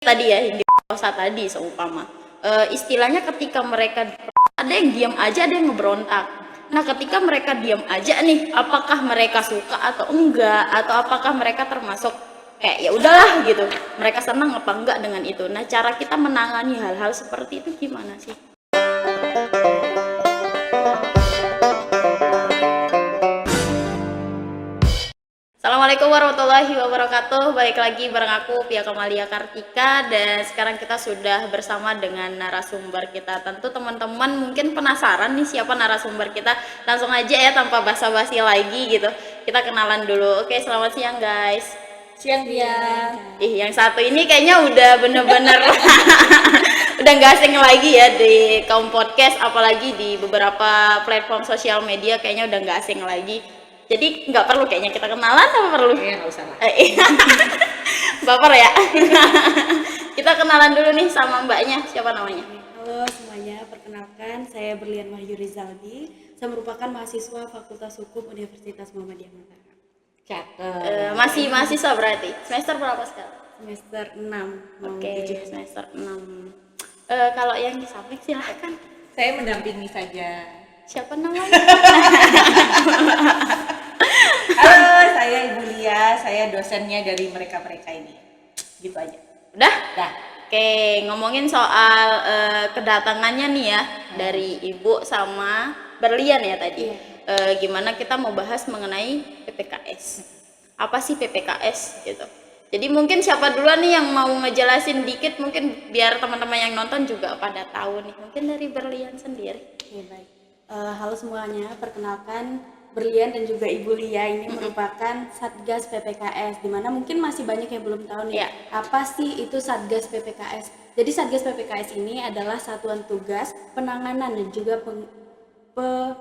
tadi ya yang diperkosa tadi seumpama istilahnya ketika mereka ada yang diam aja, ada yang ngeberontak. Nah ketika mereka diam aja nih, apakah mereka suka atau enggak, atau apakah mereka termasuk kayak ya udahlah gitu, mereka senang apa enggak dengan itu. Nah cara kita menangani hal-hal seperti itu gimana sih? Assalamualaikum warahmatullahi wabarakatuh. Balik lagi bareng aku Pia Kamalia Kartika, dan sekarang kita sudah bersama dengan narasumber kita. Tentu teman-teman mungkin penasaran nih siapa narasumber kita. Langsung aja ya tanpa basa-basi lagi gitu. Kita kenalan dulu. Oke, selamat siang guys. Siang Pia. Yang satu ini kayaknya udah bener-bener udah nggak asing lagi ya di kaum podcast, apalagi di beberapa platform sosial media kayaknya udah nggak asing lagi. Jadi nggak perlu kayaknya kita kenalan, apa perlu? Iya, nggak usah lah. Baper ya. Kita kenalan dulu nih sama mbaknya, siapa namanya? Halo semuanya, perkenalkan saya Berlian Wahyu Rizaldi. Saya merupakan mahasiswa Fakultas Hukum Universitas Muhammadiyah Mataram. Cakep. Masih mahasiswa berarti. Semester berapa sekarang? Semester 6. Oke, semester 6. Kalau yang di samping silahkan. Saya mendampingi saja. Siapa namanya? Halo, saya Ibu Lia. Saya dosennya dari mereka-mereka ini. Gitu aja. Udah? Dah. Oke, ngomongin soal kedatangannya nih ya dari Ibu sama Berlian ya tadi. Gimana kita mau bahas mengenai PPKS. Apa sih PPKS gitu. Jadi mungkin siapa duluan nih yang mau ngejelasin dikit, mungkin biar teman-teman yang nonton juga pada tahu nih. Mungkin dari Berlian sendiri. Oke, baik. Halo semuanya, perkenalkan Berlian dan juga Ibu Lia ini merupakan Satgas PPKS, dimana mungkin masih banyak yang belum tahu nih apa sih itu Satgas PPKS. Jadi Satgas PPKS ini adalah satuan tugas penanganan dan juga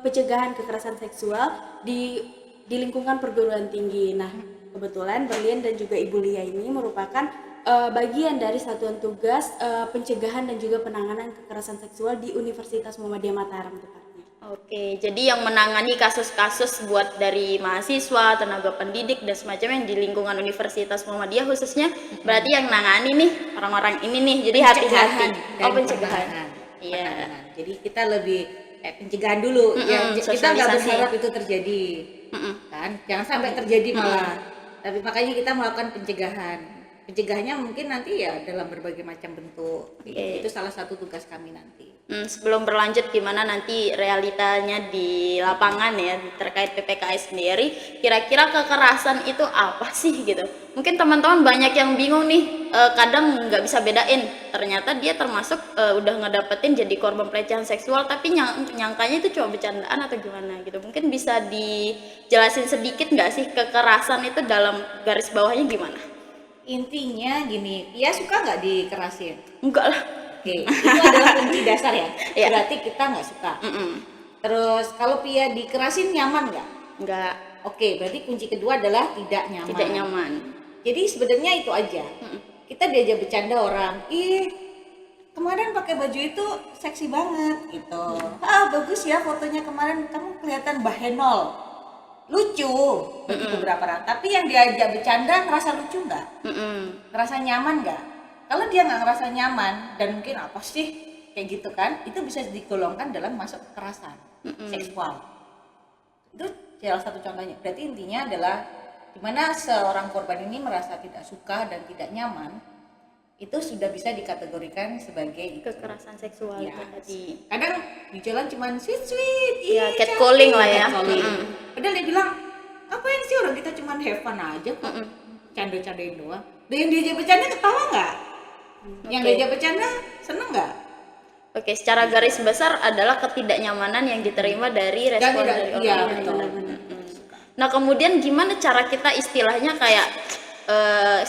pencegahan kekerasan seksual di lingkungan perguruan tinggi. Nah, kebetulan Berlian dan juga Ibu Lia ini merupakan bagian dari satuan tugas pencegahan dan juga penanganan kekerasan seksual di Universitas Muhammadiyah Mataram tepatnya. Oke, jadi yang menangani kasus-kasus buat dari mahasiswa, tenaga pendidik dan semacamnya yang di lingkungan Universitas Muhammadiyah khususnya, berarti yang nangani nih orang-orang ini nih. Jadi hati-hati. Oh, pencegahan. Iya. Jadi kita lebih pencegahan dulu. Ya, kita nggak berharap itu terjadi. Kan? Jangan sampai terjadi malah. Tapi makanya kita melakukan pencegahan. Pencegahannya mungkin nanti ya dalam berbagai macam bentuk. Itu salah satu tugas kami nanti. Sebelum berlanjut gimana nanti realitanya di lapangan ya terkait PPKS sendiri, kira-kira kekerasan itu apa sih gitu. Mungkin teman-teman banyak yang bingung nih, kadang nggak bisa bedain, ternyata dia termasuk udah ngedapetin jadi korban pelecehan seksual tapi nyangkanya itu cuma bercandaan atau gimana gitu. Mungkin bisa dijelasin sedikit nggak sih kekerasan itu dalam garis bawahnya gimana? Intinya gini, Pia suka nggak dikerasin? Enggak lah. Oke, itu adalah kunci dasar ya. Berarti kita nggak suka. Terus kalau Pia dikerasin nyaman nggak? Enggak. Oke, berarti kunci kedua adalah tidak nyaman. Tidak nyaman. Jadi sebenarnya itu aja. Kita diajak bercanda orang, kemarin pakai baju itu seksi banget gitu. Bagus ya fotonya kemarin, kamu kelihatan bahenol. Lucu bagi beberapa orang, tapi yang diajak bercanda ngerasa lucu nggak? Ngerasa nyaman nggak? Kalau dia nggak ngerasa nyaman dan mungkin apa sih kayak gitu kan, itu bisa digolongkan dalam masuk kekerasan seksual. Itu salah satu contohnya. Berarti intinya adalah dimana seorang korban ini merasa tidak suka dan tidak nyaman, itu sudah bisa dikategorikan sebagai Kekerasan seksual itu tadi. Kadang di jalan cuman sweet, ya catcalling lah ya. Padahal dia bilang, ngapain sih orang kita cuman have fun aja kok, canda-candain doang. Dan yang diajak bercanda ketawa nggak? Yang diajak bercanda seneng nggak? Oke, secara garis besar adalah ketidaknyamanan yang diterima dari respon dari orang lain. Nah, kemudian gimana cara kita istilahnya kayak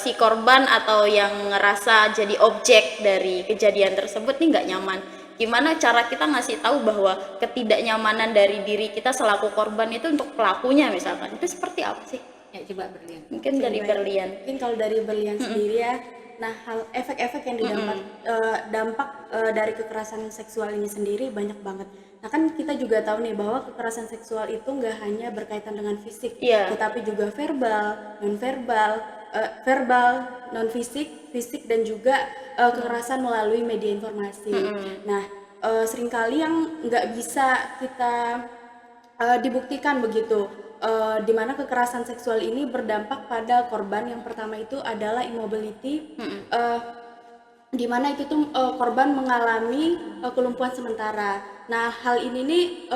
si korban atau yang ngerasa jadi objek dari kejadian tersebut nih nggak nyaman? Gimana cara kita ngasih tahu bahwa ketidaknyamanan dari diri kita selaku korban itu untuk pelakunya misalkan, itu seperti apa sih? Ya coba Berlian. Mungkin dari Berlian. Mungkin kalau dari Berlian sendiri ya, nah efek-efek yang didapat dampak dari kekerasan seksual ini sendiri banyak banget. Nah kan kita juga tahu nih bahwa kekerasan seksual itu nggak hanya berkaitan dengan fisik, tetapi juga verbal, non fisik, fisik dan juga kekerasan melalui media informasi. Nah seringkali yang nggak bisa kita dibuktikan begitu, di mana kekerasan seksual ini berdampak pada korban. Yang pertama itu adalah immobility, di mana itu tuh korban mengalami kelumpuhan sementara. Nah hal ini nih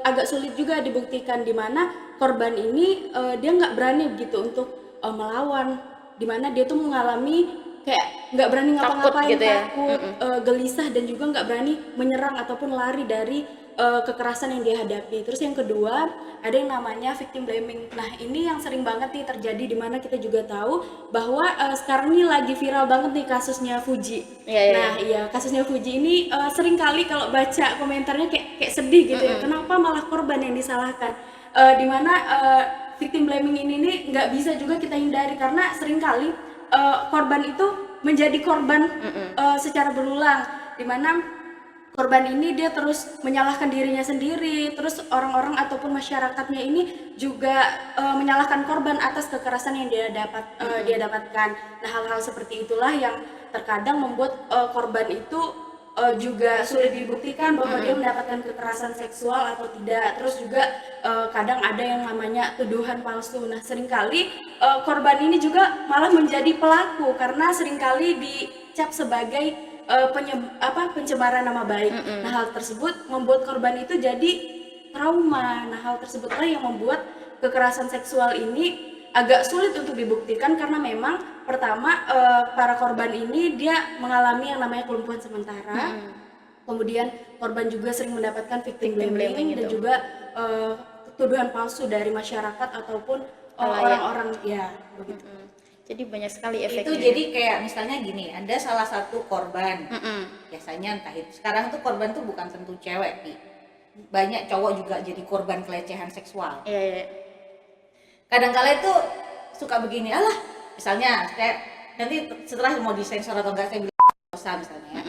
agak sulit juga dibuktikan, di mana korban ini dia nggak berani gitu untuk melawan, di mana dia tuh mengalami kayak nggak berani ngapa-ngapain, gitu ya? takut, gelisah, dan juga nggak berani menyerang ataupun lari dari kekerasan yang dia hadapi. Terus yang kedua ada yang namanya victim blaming. Nah ini yang sering banget nih terjadi, di mana kita juga tahu bahwa sekarang ini lagi viral banget nih kasusnya Fuji. Nah iya, kasusnya Fuji ini sering kali kalau baca komentarnya kayak sedih gitu ya. Kenapa malah korban yang disalahkan? Di mana victim blaming ini nih nggak bisa juga kita hindari, karena sering kali korban itu menjadi korban secara berulang, di mana korban ini dia terus menyalahkan dirinya sendiri, terus orang-orang ataupun masyarakatnya ini juga menyalahkan korban atas kekerasan yang dia dapatkan. Nah hal-hal seperti itulah yang terkadang membuat korban itu juga sulit dibuktikan bahwa dia mendapatkan kekerasan seksual atau tidak. Terus juga kadang ada yang namanya tuduhan palsu. Nah seringkali korban ini juga malah menjadi pelaku, karena seringkali dicap sebagai pencemaran nama baik. Nah hal tersebut membuat korban itu jadi trauma. Nah hal tersebutlah yang membuat kekerasan seksual ini agak sulit untuk dibuktikan, karena memang pertama para korban ini dia mengalami yang namanya kelumpuhan sementara. Kemudian korban juga sering mendapatkan victim blaming dan juga tuduhan palsu dari masyarakat ataupun orang-orang ya begitu. Jadi banyak sekali efeknya. Itu jadi kayak misalnya gini, ada salah satu korban, biasanya entah itu sekarang tuh korban tuh bukan tentu cewek, banyak cowok juga jadi korban pelecehan seksual. Kadang-kala itu suka begini, alah misalnya saya nanti setelah mau disensor atau enggak saya bilang diperkosa misalnya,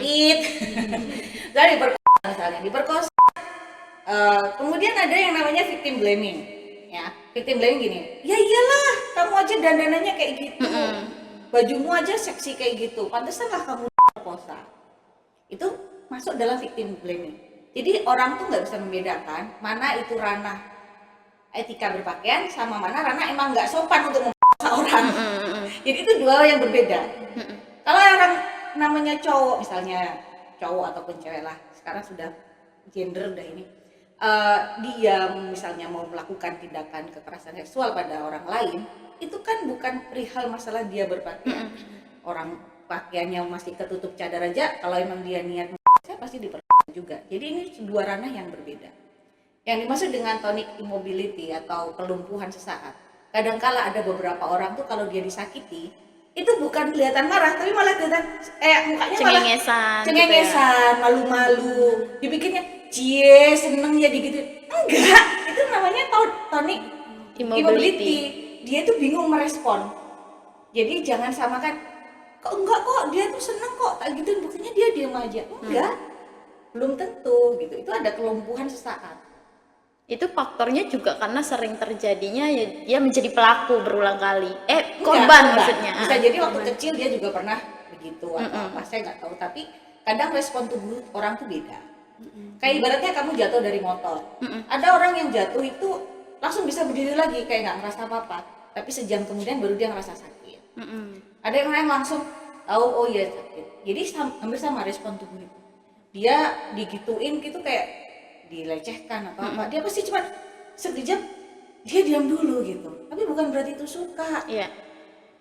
saya diperkosa, kemudian ada yang namanya victim blaming. Ya, victim blaming gini, ya iyalah kamu aja dandanannya kayak gitu, bajumu aja seksi kayak gitu, pantesanlah kamu perkosa. Itu masuk dalam victim blaming. Jadi orang tuh nggak bisa membedakan mana itu ranah etika berpakaian sama mana ranah emang nggak sopan untuk memperkosa orang. Jadi itu dua yang berbeda. Kalau orang namanya cowok, misalnya cowok ataupun cewek lah, sekarang sudah gender udah ini, dia misalnya mau melakukan tindakan kekerasan seksual pada orang lain, itu kan bukan perihal masalah dia berpakaian. Orang pakaiannya masih ketutup cadar aja, kalau emang dia niat saya pasti diperkosa juga. Jadi ini dua ranah yang berbeda. Yang dimaksud dengan tonic immobility atau kelumpuhan sesaat, kadangkala ada beberapa orang tuh kalau dia disakiti itu bukan kelihatan marah, tapi malah kelihatan mukanya cengengesan, cengengesan, malu-malu, dibikinnya cie seneng ya gitu. Enggak, itu namanya tonic immobility. Dia tuh bingung merespon. Jadi jangan samakan, kok enggak kok dia tuh seneng kok, tak gitu, buktinya dia diam aja. Enggak, belum tentu gitu. Itu ada kelumpuhan sesaat. Itu faktornya juga karena sering terjadinya ya dia menjadi pelaku berulang kali. Korban maksudnya. Bisa jadi waktu kecil dia juga pernah begitu atau apa, saya nggak tahu. Tapi kadang respon tubuh orang tuh beda. Kayak ibaratnya kamu jatuh dari motor. Ada orang yang jatuh itu langsung bisa berdiri lagi kayak nggak ngerasa apa-apa. Tapi sejam kemudian baru dia ngerasa sakit. Ada yang langsung tahu oh iya sakit. Jadi hampir sama respon tubuh itu. Dia digituin gitu kayak dilecehkan atau apa, dia pasti cuma sekejap dia diam dulu gitu, tapi bukan berarti itu suka.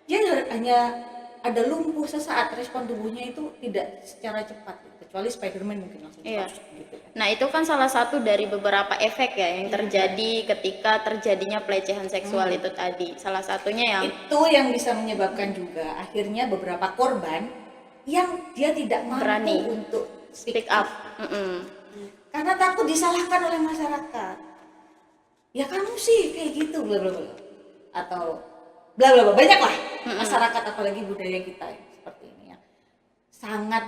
Dia hanya ada lumpuh sesaat, respon tubuhnya itu tidak secara cepat, kecuali Spiderman mungkin langsung cepat gitu. Nah itu kan salah satu dari beberapa efek ya yang terjadi ketika terjadinya pelecehan seksual itu tadi. Salah satunya yang itu yang bisa menyebabkan juga akhirnya beberapa korban yang dia tidak berani untuk speak up. Karena takut disalahkan oleh masyarakat. Ya kamu sih kayak gitu bla bla bla. Atau bla bla bla, banyak lah masyarakat apalagi budaya kita ya, seperti ini ya. Sangat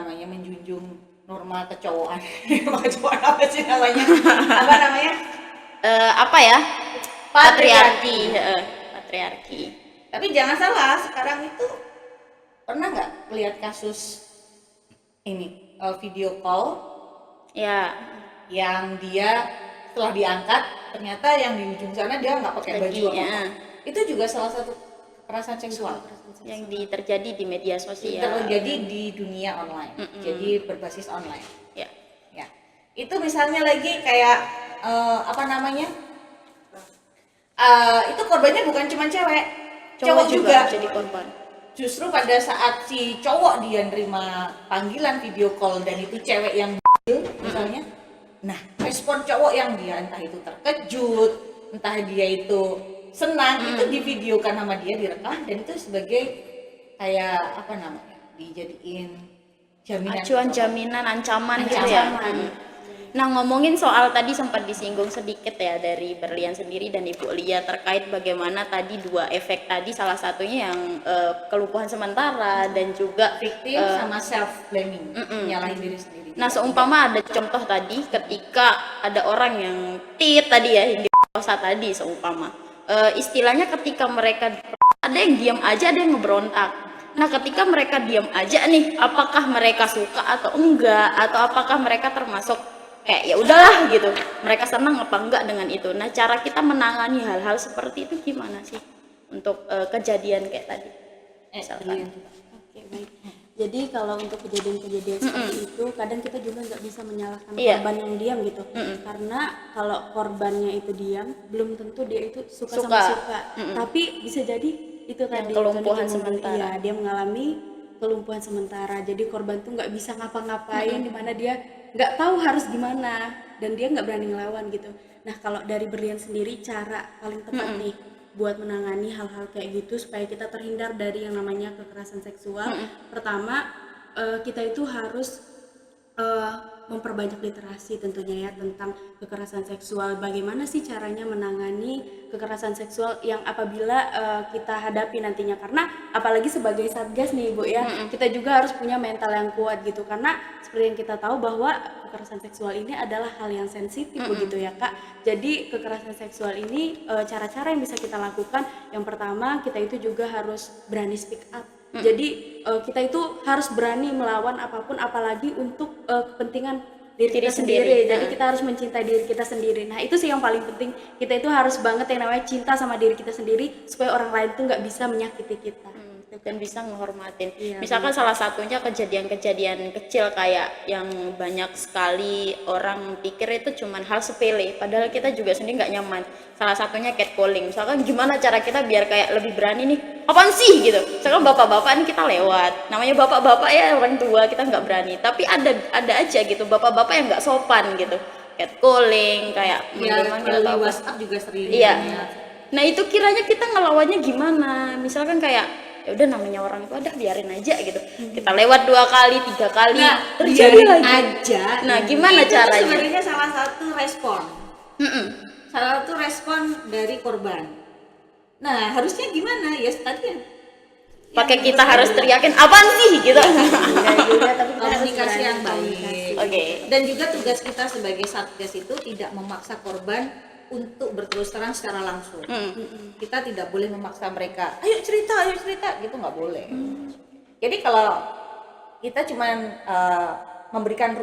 namanya, menjunjung norma kecowokan. Kecowokan apa sih namanya? Apa namanya? Apa ya? Patriarki. Patriarki. Tapi jangan salah, sekarang itu pernah nggak lihat kasus ini video call Ya, yang dia setelah diangkat ternyata yang di ujung sana dia nggak pakai baju Bajunya. apa-apa. Itu juga salah satu kekerasan seksual yang terjadi di media sosial. terjadi di dunia online. Jadi berbasis online. Ya. Ya, itu misalnya lagi kayak apa namanya? Itu korbannya bukan cuma cewek, Cowok juga juga. jadi korban. Justru pada saat si cowok dia nerima panggilan video call dan itu cewek yang misalnya, nah respon cowok yang dia entah itu terkejut, entah dia itu senang, itu divideokan sama dia, direkam, dan itu sebagai kayak apa namanya, dijadiin jaminan Acuan, jaminan, ancaman gitu ya. Nah, ngomongin soal tadi sempat disinggung sedikit ya dari Berlian sendiri dan Ibu Lia terkait bagaimana tadi dua efek tadi, salah satunya yang kelumpuhan sementara dan juga victim sama self blaming, nyalahin diri sendiri. Nah, seumpama ada contoh tadi ketika ada orang yang tadi ya, yang diperkosa tadi seumpama. Istilahnya ketika mereka ada yang diam aja, ada yang ngeberontak. Nah, ketika mereka diam aja nih, apakah mereka suka atau enggak, atau apakah mereka termasuk kayak ya udahlah gitu, mereka senang apa enggak dengan itu. Nah, cara kita menangani hal-hal seperti itu gimana sih untuk kejadian kayak tadi misalkan? Oke, baik. Jadi kalau untuk kejadian-kejadian seperti itu, kadang kita juga nggak bisa menyalahkan Iya. korban yang diam gitu, karena kalau korbannya itu diam, belum tentu dia itu suka. Suka. Sama suka. Tapi bisa jadi itu tadi kelumpuhan Tony Kim sementara. Iya, dia mengalami kelumpuhan sementara. Jadi korban tuh nggak bisa ngapa-ngapain, di mana dia nggak tahu harus gimana dan dia nggak berani ngelawan gitu. Nah, kalau dari Berlian sendiri, cara paling tepat nih buat menangani hal-hal kayak gitu supaya kita terhindar dari yang namanya kekerasan seksual. Pertama, kita itu harus memperbanyak literasi tentunya ya tentang kekerasan seksual. Bagaimana sih caranya menangani kekerasan seksual yang apabila kita hadapi nantinya, karena apalagi sebagai satgas nih Ibu ya, kita juga harus punya mental yang kuat gitu, karena seperti yang kita tahu bahwa kekerasan seksual ini adalah hal yang sensitif begitu ya Kak. Jadi kekerasan seksual ini cara-cara yang bisa kita lakukan, yang pertama kita itu juga harus berani speak up. Jadi kita itu harus berani melawan apapun, apalagi untuk kepentingan diri kita sendiri. Jadi kita harus mencintai diri kita sendiri. Nah, itu sih yang paling penting. Kita itu harus banget yang namanya cinta sama diri kita sendiri supaya orang lain tuh nggak bisa menyakiti kita. Dan bisa menghormatin. Iya, Misalkan salah satunya kejadian-kejadian kecil kayak yang banyak sekali orang pikir itu cuman hal sepele, padahal kita juga sendiri nggak nyaman. Salah satunya catcalling. Misalkan gimana cara kita biar kayak lebih berani nih, apaan sih gitu. Misalkan bapak-bapak nih kita lewat, namanya bapak-bapak ya orang tua, kita nggak berani. Tapi ada aja gitu bapak-bapak yang nggak sopan gitu, catcalling kayak melalui WhatsApp juga sering. Iya. Nah, itu kiranya kita ngelawannya gimana? Misalkan kayak ya udah namanya orang itu ada, biarin aja gitu. Kita lewat 2 kali 3 kali terjadi lagi aja. Nah, gimana itu caranya? Sebenarnya salah satu respon. Salah satu respon dari korban. Nah, harusnya gimana ya tadi pakai kita harus teriakin apaan sih gitu. Tapi kita harus komunikasi yang berani baik. Oke. Dan juga tugas kita sebagai satgas itu tidak memaksa korban untuk berterus terang secara langsung. Kita tidak boleh memaksa mereka, ayo cerita gitu, nggak boleh. Jadi kalau kita cuman memberikan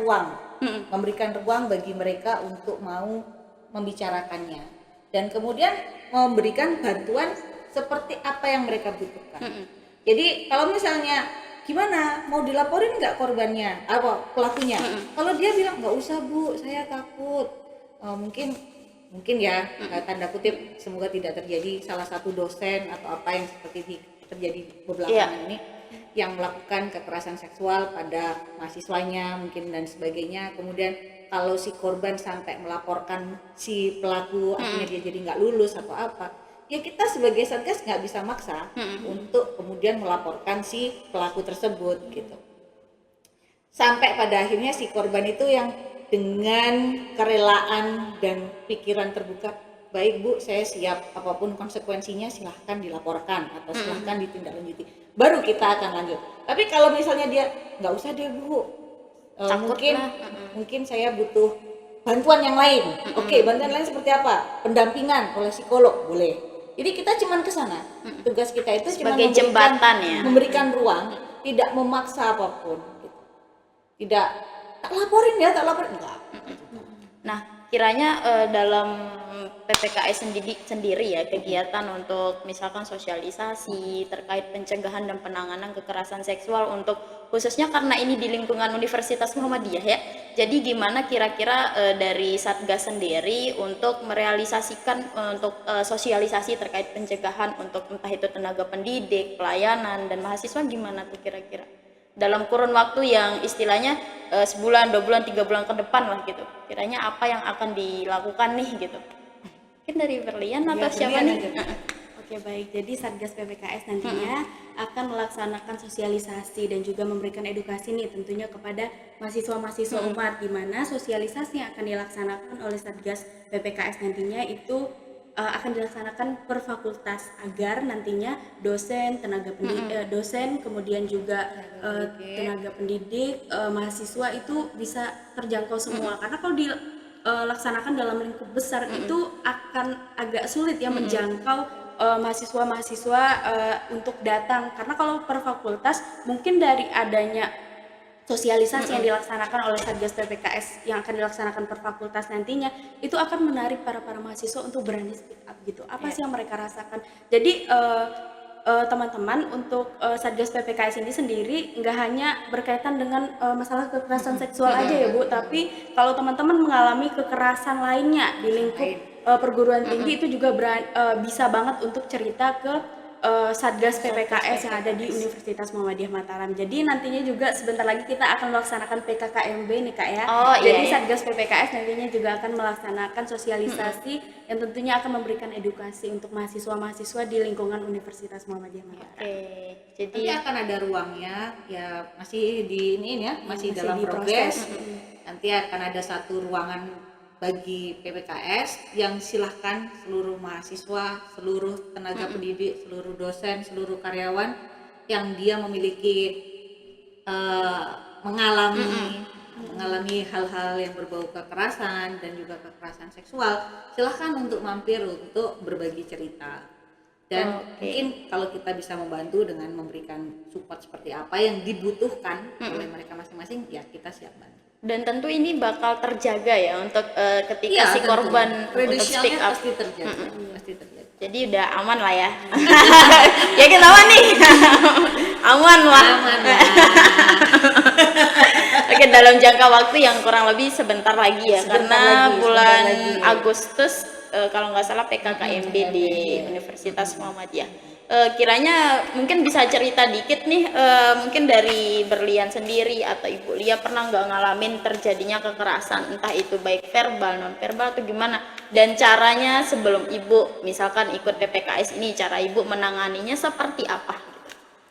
ruang bagi mereka untuk mau membicarakannya, dan kemudian memberikan bantuan seperti apa yang mereka butuhkan. Jadi kalau misalnya gimana, mau dilaporin nggak korbannya, pelakunya? Kalau dia bilang nggak usah Bu, saya takut, mungkin ya tanda kutip, semoga tidak terjadi salah satu dosen atau apa yang seperti terjadi belakangan ini yang melakukan kekerasan seksual pada mahasiswanya mungkin dan sebagainya. Kemudian kalau si korban sampai melaporkan si pelaku, akhirnya dia jadi nggak lulus atau apa, ya kita sebagai satgas nggak bisa maksa untuk kemudian melaporkan si pelaku tersebut gitu. Sampai pada akhirnya si korban itu yang dengan kerelaan dan pikiran terbuka, baik Bu, saya siap, apapun konsekuensinya silahkan dilaporkan atau silahkan ditindaklanjuti, baru kita akan lanjut. Tapi kalau misalnya dia nggak usah deh Bu, Takut mungkin lah. mungkin saya butuh bantuan yang lain. Oke, bantuan lain seperti apa? Pendampingan oleh psikolog boleh. Jadi kita cuman ke sana. Tugas kita itu cuma Sebagai jembatan ya. memberikan ruang, tidak memaksa apapun. Gitu. Tidak tak laporin ya, tak laporin enggak. Nah, kiranya dalam PPKS sendiri ya, kegiatan untuk misalkan sosialisasi terkait pencegahan dan penanganan kekerasan seksual untuk khususnya karena ini di lingkungan Universitas Muhammadiyah ya. Jadi gimana kira-kira dari Satgas sendiri untuk merealisasikan untuk sosialisasi terkait pencegahan untuk entah itu tenaga pendidik, pelayanan dan mahasiswa gimana tuh kira-kira? Dalam kurun waktu yang istilahnya sebulan, 2 bulan, 3 bulan ke depan lah gitu. Kiranya apa yang akan dilakukan nih gitu. Mungkin dari Berlian atau Ya, siapa Berlian nih? aja. Oke baik, jadi Satgas PPKS nantinya akan melaksanakan sosialisasi dan juga memberikan edukasi nih tentunya kepada mahasiswa-mahasiswa Unpad, di mana sosialisasi yang akan dilaksanakan oleh Satgas PPKS nantinya itu akan dilaksanakan per fakultas agar nantinya dosen, tenaga pendidik, dosen, kemudian juga tenaga pendidik, mahasiswa itu bisa terjangkau semua. Karena kalau dilaksanakan dalam lingkup besar itu akan agak sulit ya menjangkau mahasiswa-mahasiswa untuk datang. Karena kalau per fakultas mungkin dari adanya sosialisasi yang dilaksanakan oleh Satgas PPKS yang akan dilaksanakan per fakultas nantinya itu akan menarik para mahasiswa untuk berani speak up gitu. Apa sih yang mereka rasakan? Jadi teman-teman untuk Satgas PPKS ini sendiri nggak hanya berkaitan dengan masalah kekerasan seksual aja ya Bu, tapi kalau teman-teman mengalami kekerasan lainnya di lingkup perguruan tinggi itu juga bisa banget untuk cerita ke Satgas PPKS yang ada di Universitas Muhammadiyah Mataram. Jadi nantinya juga sebentar lagi kita akan melaksanakan PKKMB nih Kak ya. Oh, Jadi iya. Satgas PPKS nantinya juga akan melaksanakan sosialisasi yang tentunya akan memberikan edukasi untuk mahasiswa-mahasiswa di lingkungan Universitas Muhammadiyah Mataram. Oke, jadi Nanti akan ada ruangnya, ya masih di ini ya, masih masih dalam diproses. progres. Nanti akan ada satu ruangan bagi PPKS yang silahkan seluruh mahasiswa, seluruh tenaga pendidik, seluruh dosen, seluruh karyawan yang dia memiliki mengalami hal-hal yang berbau kekerasan dan juga kekerasan seksual, silahkan untuk mampir untuk berbagi cerita. Dan mungkin kalau kita bisa membantu dengan memberikan support seperti apa yang dibutuhkan oleh mereka masing-masing, ya kita siap bantu. dan tentu ini bakal terjaga ya untuk ketika Iya, si tentu. korban untuk speak Kredensialnya up. pasti terjadi, pasti terjadi. Jadi udah aman lah ya. Yakin aman nih? Aman lah. Aman lah. Oke, dalam jangka waktu yang kurang lebih sebentar lagi ya, Sebentar karena lagi, bulan sebentar lagi. Agustus kalau nggak salah PKKMB di Universitas Muhammadiyah. Kiranya mungkin bisa cerita dikit nih, mungkin dari Berlian sendiri atau Ibu Lia pernah nggak ngalamin terjadinya kekerasan, entah itu baik verbal, non verbal atau gimana, dan caranya sebelum Ibu misalkan ikut PPKS ini, cara Ibu menanganinya seperti apa?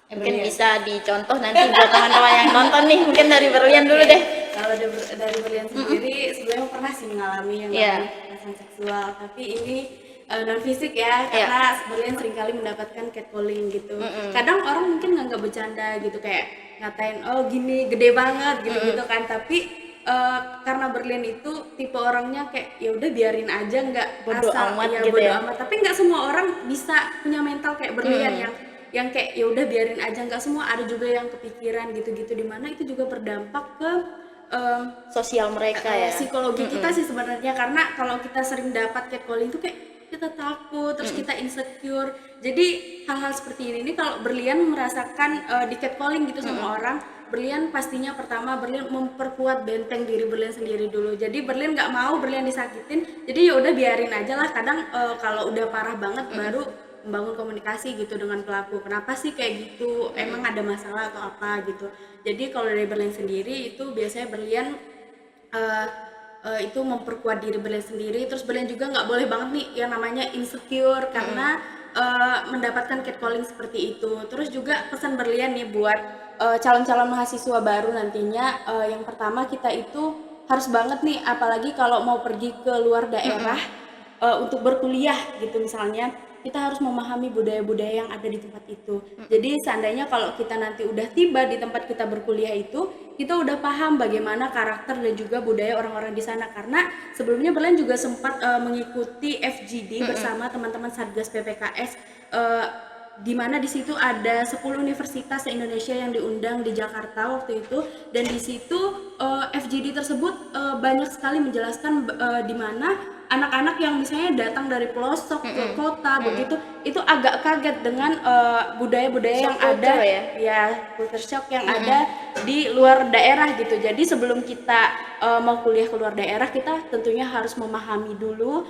Mungkin Berlian. bisa dicontoh nanti buat teman-teman yang nonton nih, mungkin dari Berlian dulu deh. Kalau dari Berlian sendiri sebenarnya pernah sih mengalami yang Iya. namanya kekerasan seksual, tapi ini non fisik ya, karena Berlian seringkali mendapatkan catcalling gitu. Kadang orang mungkin nganggap bercanda gitu, kayak ngatain oh gini gede banget gitu kan, tapi karena Berlian itu tipe orangnya kayak ya udah biarin aja, nggak Bodo asal amat ya gitu bodo ya. amat, tapi nggak semua orang bisa punya mental kayak Berlian yang kayak ya udah biarin aja, nggak semua, ada juga yang kepikiran gitu-gitu, dimana itu juga berdampak ke Sosial mereka ya. psikologi kita sih sebenarnya, karena kalau kita sering dapat catcalling itu kayak kita takut, terus kita insecure. Jadi hal-hal seperti ini kalau Berlian merasakan di catcalling gitu sama orang, Berlian pastinya pertama Berlian memperkuat benteng diri Berlian sendiri dulu. Jadi Berlian nggak mau Berlian disakitin, jadi ya udah biarin aja lah. Kadang kalau udah parah banget baru membangun komunikasi gitu dengan pelaku. Kenapa sih kayak gitu? Emang ada masalah atau apa gitu? Jadi kalau dari Berlian sendiri itu biasanya Berlian itu memperkuat diri Berlian sendiri. Terus Berlian juga nggak boleh banget nih yang namanya insecure karena mendapatkan catcalling seperti itu. Terus juga pesan Berlian nih buat calon-calon mahasiswa baru nantinya, yang pertama kita itu harus banget nih, apalagi kalau mau pergi ke luar daerah untuk berkuliah gitu misalnya, kita harus memahami budaya-budaya yang ada di tempat itu. Jadi seandainya kalau kita nanti udah tiba di tempat kita berkuliah itu, kita udah paham bagaimana karakter dan juga budaya orang-orang di sana. Karena sebelumnya Berlian juga sempat mengikuti FGD bersama teman-teman Satgas PPKS, di mana di situ ada 10 universitas se-Indonesia yang diundang di Jakarta waktu itu, dan di situ FGD tersebut banyak sekali menjelaskan di mana anak-anak yang misalnya datang dari pelosok ke kota begitu, itu agak kaget dengan budaya-budaya yang ada ya, culture shock yang ada di luar daerah gitu. Jadi sebelum kita mau kuliah ke luar daerah, kita tentunya harus memahami dulu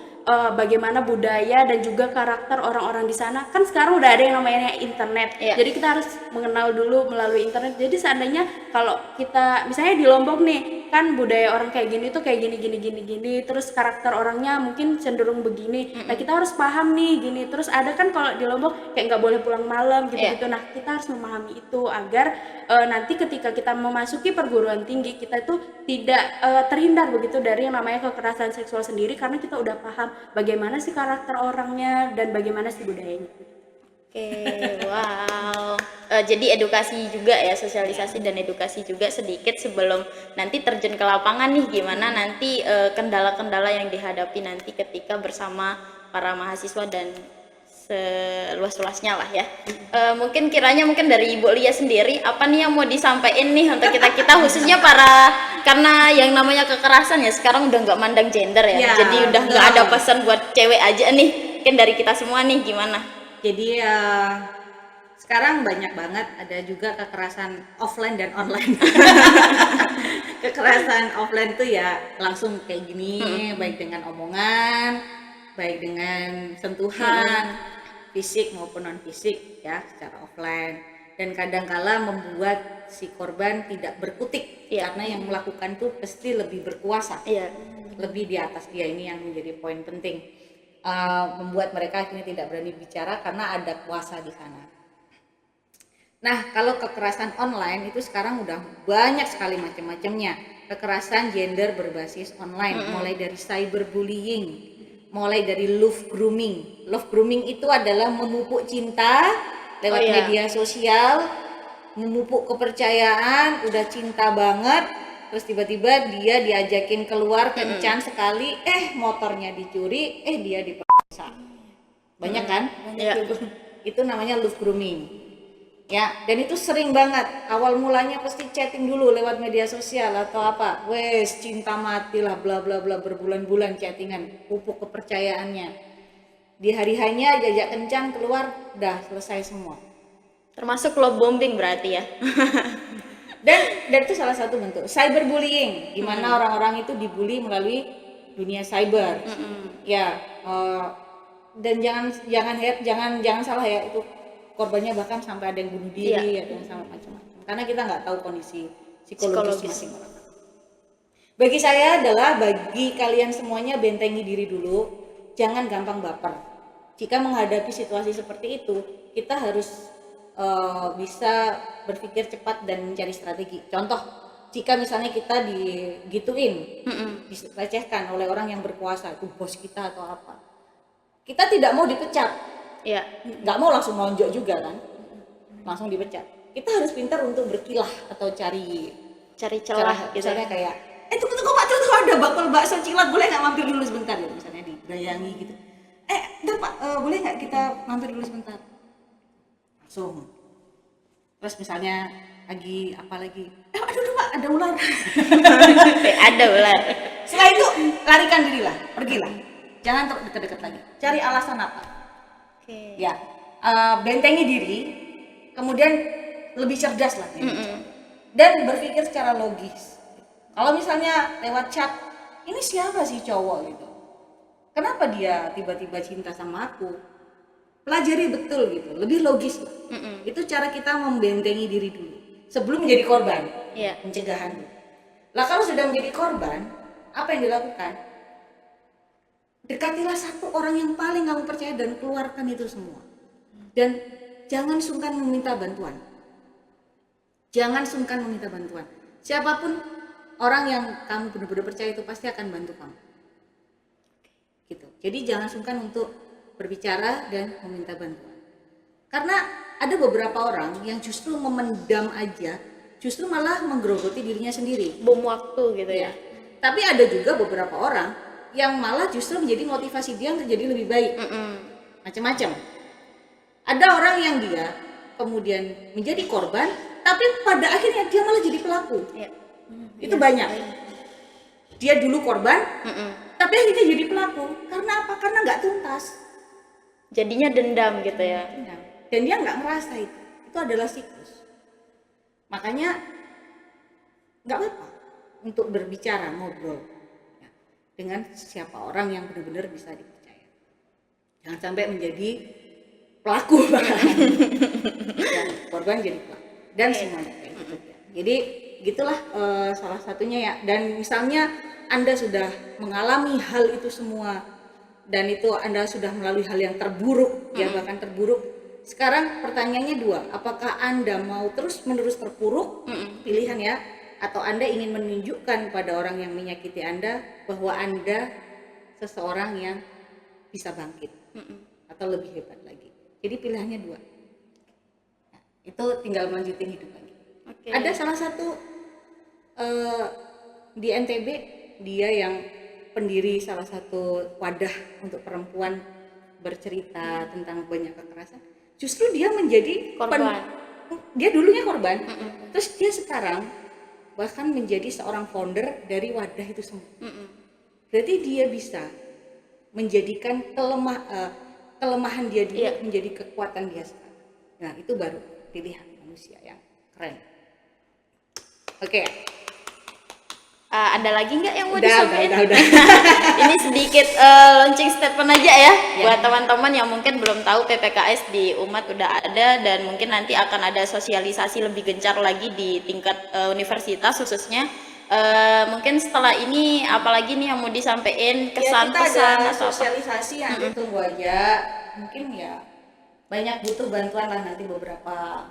bagaimana budaya dan juga karakter orang-orang di sana. Kan sekarang udah ada yang namanya internet, jadi kita harus mengenal dulu melalui internet. Jadi seandainya kalau kita misalnya di Lombok nih, kan budaya orang kayak gini tuh kayak gini, terus karakter orangnya mungkin cenderung begini, nah kita harus paham nih gini. Terus ada kan kalau di Lombok kayak nggak boleh pulang malam gitu-gitu. Nah kita harus memahami itu agar nanti ketika kita memasuki perguruan tinggi, kita itu tidak terhindar begitu dari yang namanya kekerasan seksual sendiri, karena kita udah paham bagaimana sih karakter orangnya dan bagaimana sih budayanya. Oke, wow. Jadi edukasi juga ya, sosialisasi dan edukasi juga sedikit sebelum nanti terjun ke lapangan nih, gimana nanti kendala-kendala yang dihadapi nanti ketika bersama para mahasiswa dan seluas-luasnya lah ya. Mungkin dari Ibu Lia sendiri, apa nih yang mau disampaikan nih untuk kita khususnya karena yang namanya kekerasan ya sekarang udah nggak mandang gender ya, jadi udah nggak ada pesan buat cewek aja nih, mungkin dari kita semua nih gimana? Jadi sekarang banyak banget ada juga kekerasan offline dan online. Kekerasan offline tuh ya langsung kayak gini, baik dengan omongan, baik dengan sentuhan, fisik maupun non fisik ya, secara offline. Dan kadangkala membuat si korban tidak berkutik, karena yang melakukan tuh pasti lebih berkuasa, lebih di atas dia. Ini yang menjadi poin penting. Membuat mereka akhirnya tidak berani bicara karena ada kuasa di sana. Nah, kalau kekerasan online itu sekarang udah banyak sekali macam-macamnya. Kekerasan gender berbasis online, mulai dari cyberbullying, mulai dari love grooming. Love grooming itu adalah memupuk cinta lewat media sosial, memupuk kepercayaan, udah cinta banget, terus tiba-tiba dia diajakin keluar kencan sekali, motornya dicuri, dia diperkosa. Banyak kan? Itu namanya love grooming. Ya, dan itu sering banget. Awal mulanya pasti chatting dulu lewat media sosial atau apa. Wes, cinta mati lah, bla bla bla, berbulan-bulan chattingan, pupuk kepercayaannya. Di hari hanya jajak kencan keluar, udah selesai semua. Termasuk love bombing berarti ya. Dan itu salah satu bentuk cyberbullying, di mana orang-orang itu dibully melalui dunia cyber. Dan jangan salah ya, itu korbannya bahkan sampai ada yang bunuh diri, ada yang sama macam-macam. Karena kita nggak tahu kondisi psikologis masing orang. Bagi saya adalah, bagi kalian semuanya, bentengi diri dulu, jangan gampang baper. Jika menghadapi situasi seperti itu, kita harus bisa berpikir cepat dan mencari strategi. Contoh, jika misalnya kita digituin, dilecehkan oleh orang yang berkuasa, itu bos kita atau apa, kita tidak mau dipecat, nggak mau langsung nonjok juga kan, langsung dipecat. Kita harus pintar untuk berkilah atau cari celah. Misalnya kayak, tunggu Pak, tuh ada bakul bakso cilat, boleh nggak mampir dulu sebentar ya, misalnya digayangi gitu. Pak, boleh nggak kita mampir dulu sebentar? Langsung. Terus misalnya lagi apa lagi? Aduh Pak, ada ular. Ada ular. Setelah itu larikan diri lah, pergilah. Jangan dekat-dekat lagi. Cari alasan apa? Ya, bentengi diri, kemudian lebih cerdas lah. Dan berpikir secara logis. Kalau misalnya lewat chat, ini siapa sih cowok gitu? Kenapa dia tiba-tiba cinta sama aku? Pelajari betul gitu, lebih logis lah. Itu cara kita membentengi diri dulu sebelum menjadi korban. Pencegahan dulu. Lah kalau sudah menjadi korban, apa yang dilakukan? Dekatilah satu orang yang paling kamu percaya dan keluarkan itu semua. Dan jangan sungkan meminta bantuan. Siapapun orang yang kamu benar-benar percaya itu pasti akan bantu kamu. Gitu. Jadi jangan sungkan untuk berbicara dan meminta bantuan. Karena ada beberapa orang yang justru memendam aja, justru malah menggerogoti dirinya sendiri. Bom waktu gitu ya. Tapi ada juga beberapa orang yang malah justru menjadi motivasi dia untuk jadi lebih baik. Macam-macam. Ada orang yang dia kemudian menjadi korban, tapi pada akhirnya dia malah jadi pelaku. Iya. Itu banyak. Dia dulu korban, tapi akhirnya jadi pelaku. Karena apa? Karena nggak tuntas. Jadinya dendam gitu ya. Dan dia nggak merasa itu. Itu adalah siklus. Makanya nggak apa-apa untuk berbicara, ngobrol ya, dengan siapa orang yang benar-benar bisa dipercaya. Jangan sampai menjadi pelaku dan korban jadi pelaku dan semuanya kayak gitu ya. Jadi gitulah salah satunya ya. Dan misalnya Anda sudah mengalami hal itu semua dan itu Anda sudah melalui hal yang terburuk ya, bahkan terburuk. Sekarang pertanyaannya dua, apakah Anda mau terus-menerus terpuruk, pilihan ya, atau Anda ingin menunjukkan pada orang yang menyakiti Anda bahwa Anda seseorang yang bisa bangkit atau lebih hebat lagi. Jadi pilihannya dua. Nah, itu tinggal lanjutin hidup lagi. Ada salah satu di NTB, dia yang pendiri salah satu wadah untuk perempuan bercerita tentang banyak kekerasan. Justru dia menjadi Korban. Dia dulunya korban, terus dia sekarang bahkan menjadi seorang founder dari wadah itu semua. Berarti dia bisa menjadikan kelemahan dia dulu menjadi kekuatan dia sekarang. Nah, itu baru pilihan manusia yang keren. Oke. Ada lagi nggak yang mau disampaikan? Udah. Ini sedikit launching statement aja ya, buat teman-teman yang mungkin belum tahu PPKS di Umat udah ada, dan mungkin nanti akan ada sosialisasi lebih gencar lagi di tingkat universitas khususnya. Mungkin setelah ini apalagi nih yang mau disampaikan, kesan-pesan ada atau apa? sosialisasi yang tunggu aja. Mungkin ya banyak butuh bantuan lah nanti beberapa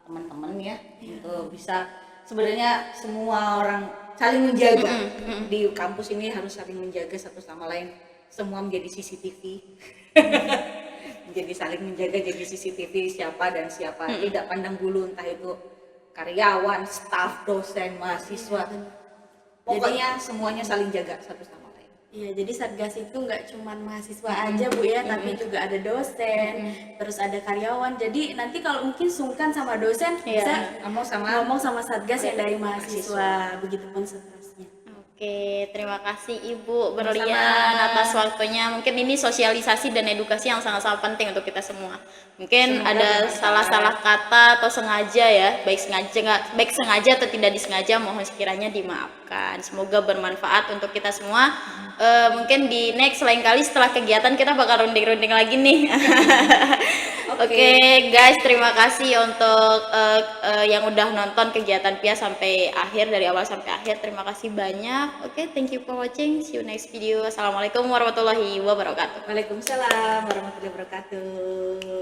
teman-teman ya untuk bisa, sebenarnya semua orang saling menjaga di kampus ini, harus saling menjaga satu sama lain, semua menjadi CCTV. Menjadi saling menjaga, jadi CCTV siapa dan siapa, tidak pandang bulu, entah itu karyawan, staf, dosen, mahasiswa, pokoknya semuanya saling jaga satu sama lain. Iya, jadi Satgas itu nggak cuma mahasiswa aja Bu ya, tapi juga ada dosen, terus ada karyawan. Jadi nanti kalau mungkin sungkan sama dosen, bisa ngomong sama Satgas yang dari mahasiswa, begitupun seterusnya. Oke, terima kasih Ibu Berlian atas waktunya. Mungkin ini sosialisasi dan edukasi yang sangat-sangat penting untuk kita semua. Mungkin ada salah-salah kata atau sengaja ya, baik sengaja atau tidak disengaja, mohon sekiranya dimaafkan. Semoga bermanfaat untuk kita semua. Mungkin di next lain kali setelah kegiatan kita bakal runding-runding lagi nih. Oke, guys, terima kasih untuk yang udah nonton kegiatan PIA sampai akhir, dari awal sampai akhir. Terima kasih banyak. Oke, thank you for watching. See you next video. Assalamualaikum warahmatullahi wabarakatuh. Waalaikumsalam warahmatullahi wabarakatuh.